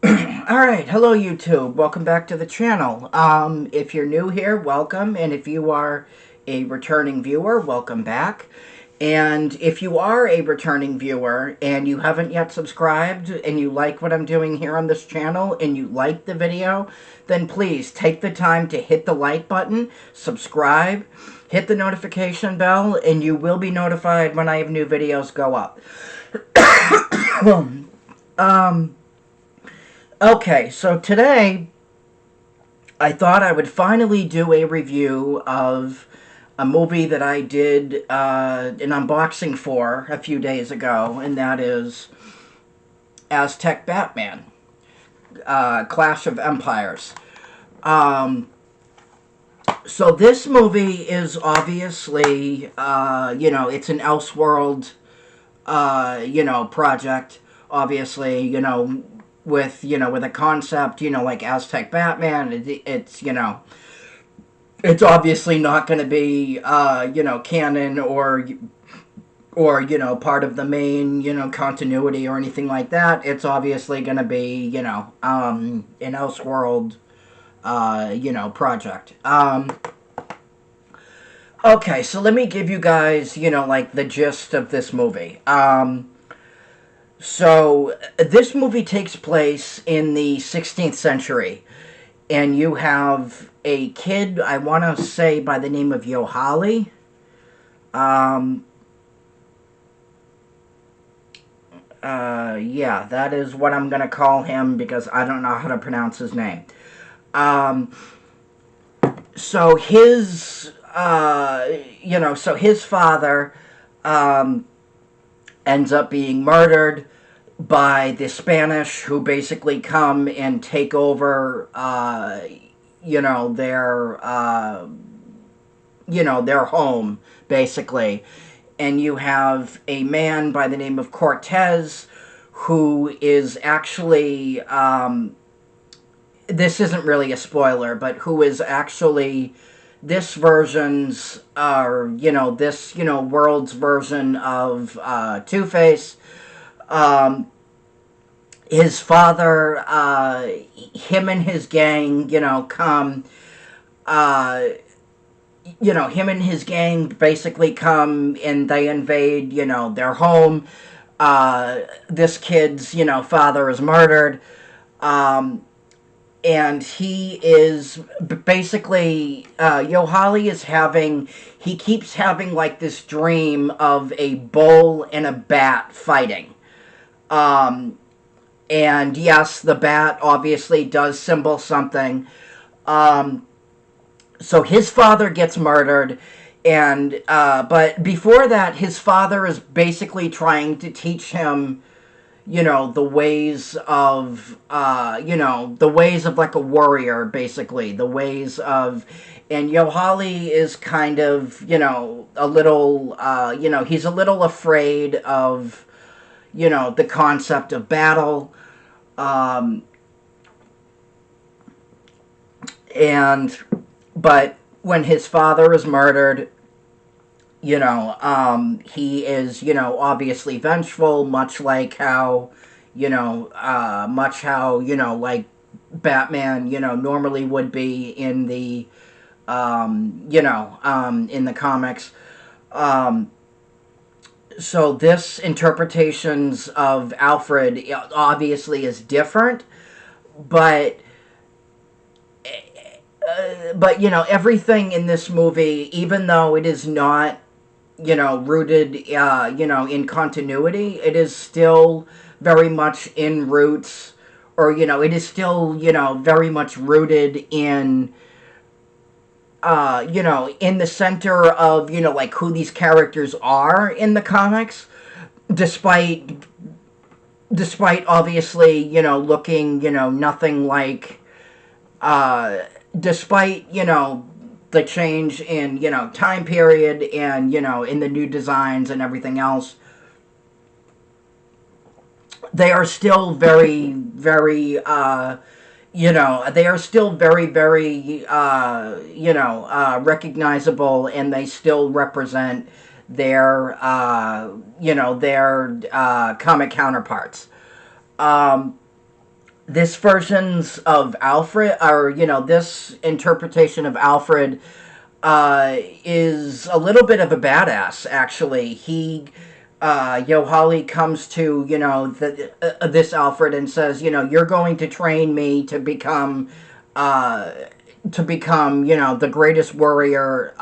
Alright, hello YouTube. Welcome back to the channel. If you're new here, welcome. And if you are a returning viewer, welcome back. And if you are a returning viewer and you haven't yet subscribed and you like what I'm doing here on this channel and you like the video, then please take the time to hit the like button, subscribe, hit the notification bell, and you will be notified when I have new videos go up. Okay, so today I thought I would finally do a review of a movie that I did an unboxing for a few days ago, and that is Aztec Batman, Clash of Empires. So this movie is obviously, it's an Elseworld, project, obviously, with a concept, like Aztec Batman. It's it's obviously not going to be canon or part of the main continuity or anything like that. It's obviously going to be an Elseworld project. Okay, so let me give you guys like the gist of this movie. So, this movie takes place in the 16th century, and you have a kid, I want to say by the name of Yohali. Yeah, that is what I'm going to call him because I don't know how to pronounce his name. So his, so his father, ends up being murdered by the Spanish, who basically come and take over, their home, basically. And you have a man by the name of Cortez, who is actually, this isn't really a spoiler, but who is actually this version's, world's version of Two-Face. His father, him and his gang, him and his gang basically come and they invade, their home. This kid's, father is murdered. And he is basically, Yohali is he keeps having like this dream of a bull and a bat fighting. And yes, the bat obviously does symbol something. So his father gets murdered, and, but before that, his father is basically trying to teach him the ways of, the ways of like a warrior, basically. The ways of, and Yohali is kind of, a little, he's a little afraid of, the concept of battle. But when his father is murdered, he is, obviously vengeful, much like how, like Batman, normally would be in the, in the comics. So this interpretations of Alfred obviously is different, but everything in this movie, even though it is not rooted, in continuity, it is still very much in roots, or, it is still, very much rooted in, in the center of, like who these characters are in the comics, despite obviously, looking, nothing like, despite, the change in, time period and, in the new designs and everything else, they are still very, very, they are still very, very, recognizable, and they still represent their, their comic counterparts. this versions of Alfred, or this interpretation of Alfred, is a little bit of a badass. Actually, Yohali comes to this Alfred and says, you're going to train me uh, to become, the greatest warrior.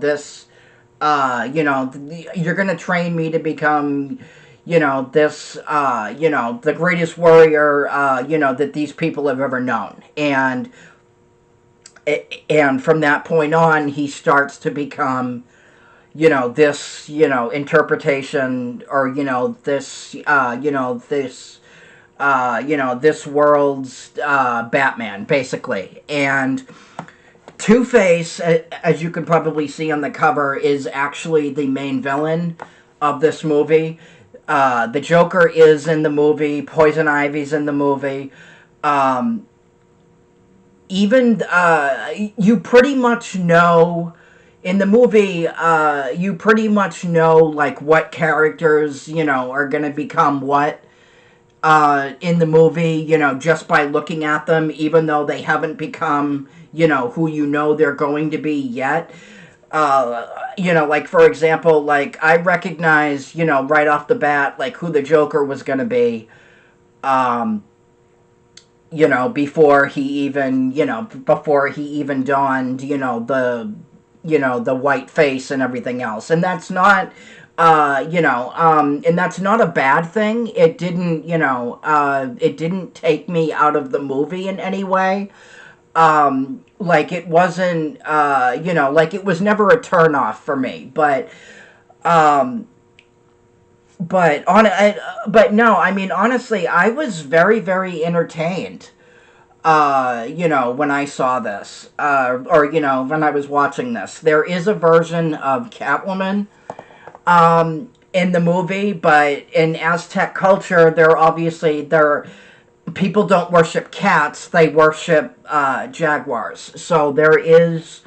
This, you're going to train me to become, the greatest warrior, that these people have ever known. And from that point on, he starts to become, this, interpretation, or, this, this world's Batman, basically. And Two-Face, as you can probably see on the cover, is actually the main villain of this movie. The Joker is in the movie. Poison Ivy's in the movie. Even you pretty much know in the movie. You pretty much know like what characters are going to become what in the movie. Just by looking at them, even though they haven't become who they're going to be yet. Like for example, like I recognize right off the bat like who the Joker was going to be. Before he even donned, the white face and everything else. And that's not, and that's not a bad thing. It didn't, it didn't take me out of the movie in any way. Like it wasn't, like it was never a turnoff for me, but no, I mean, honestly, I was very, very entertained, when I saw this, or, when I was watching this. There is a version of Catwoman, in the movie, but in Aztec culture, people don't worship cats, they worship, jaguars. So there is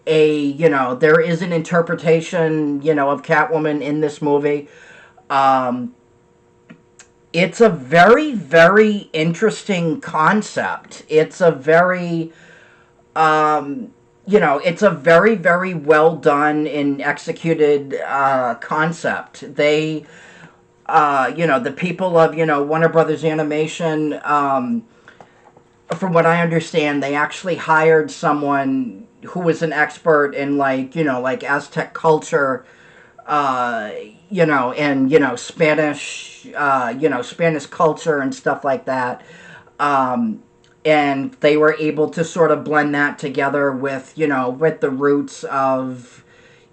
there is an interpretation, of Catwoman in this movie. It's a very, very interesting concept. It's a very, it's a very, very well done and executed concept. The people of, Warner Brothers Animation, from what I understand, they actually hired someone who was an expert in, like, like Aztec culture, and, Spanish, Spanish culture and stuff like that. And they were able to sort of blend that together with, with the roots of,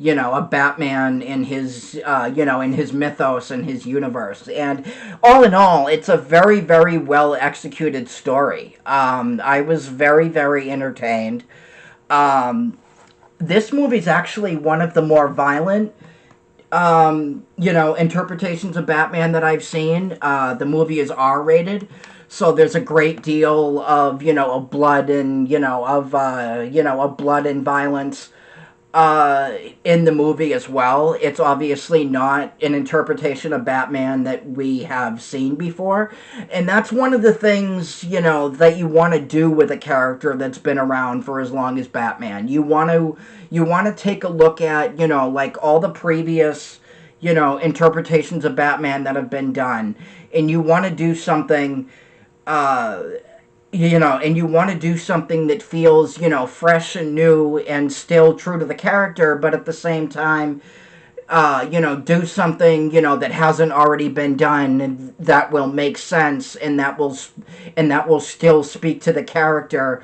a Batman in his, in his mythos and his universe. And all in all, it's a very, very well executed story. I was very, very entertained. This movie's actually one of the more violent interpretations of Batman that I've seen. The movie is R-rated, so there's a great deal of, of blood and, of blood and violence, in the movie as well. It's obviously not an interpretation of Batman that we have seen before. And that's one of the things, that you want to do with a character that's been around for as long as Batman. You want to take a look at, like all the previous, interpretations of Batman that have been done. And you want to do something, and you want to do something that feels, fresh and new and still true to the character, but at the same time, do something, that hasn't already been done and that will make sense and that will still speak to the character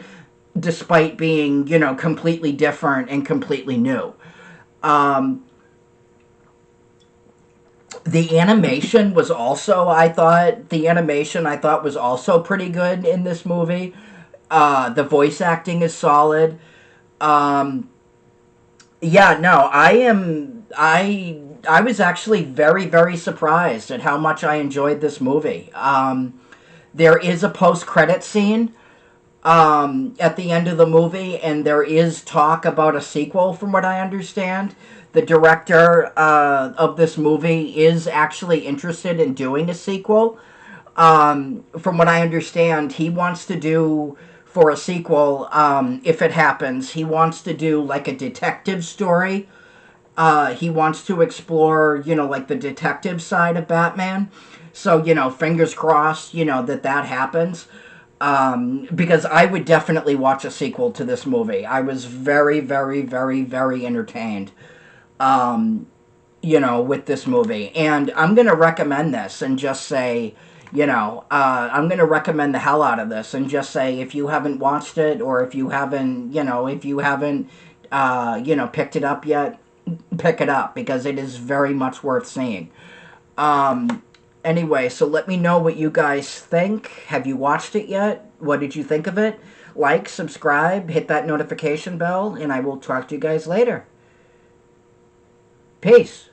despite being, completely different and completely new. The animation was also, I thought was also pretty good in this movie. The voice acting is solid. Yeah, no, I was actually very, very surprised at how much I enjoyed this movie. There is a post-credit scene at the end of the movie, and there is talk about a sequel, from what I understand. The director of this movie is actually interested in doing a sequel. From what I understand, he wants to do for a sequel, if it happens, he wants to do like a detective story. He wants to explore, like the detective side of Batman. So, fingers crossed, that happens. Because I would definitely watch a sequel to this movie. I was very, very, very, very entertained, with this movie. And I'm going to recommend this and just say, I'm going to recommend the hell out of this and just say if you haven't watched it or if you haven't, picked it up yet, pick it up because it is very much worth seeing. Anyway, so let me know what you guys think. Have you watched it yet? What did you think of it? Like, subscribe, hit that notification bell, and I will talk to you guys later. Peace.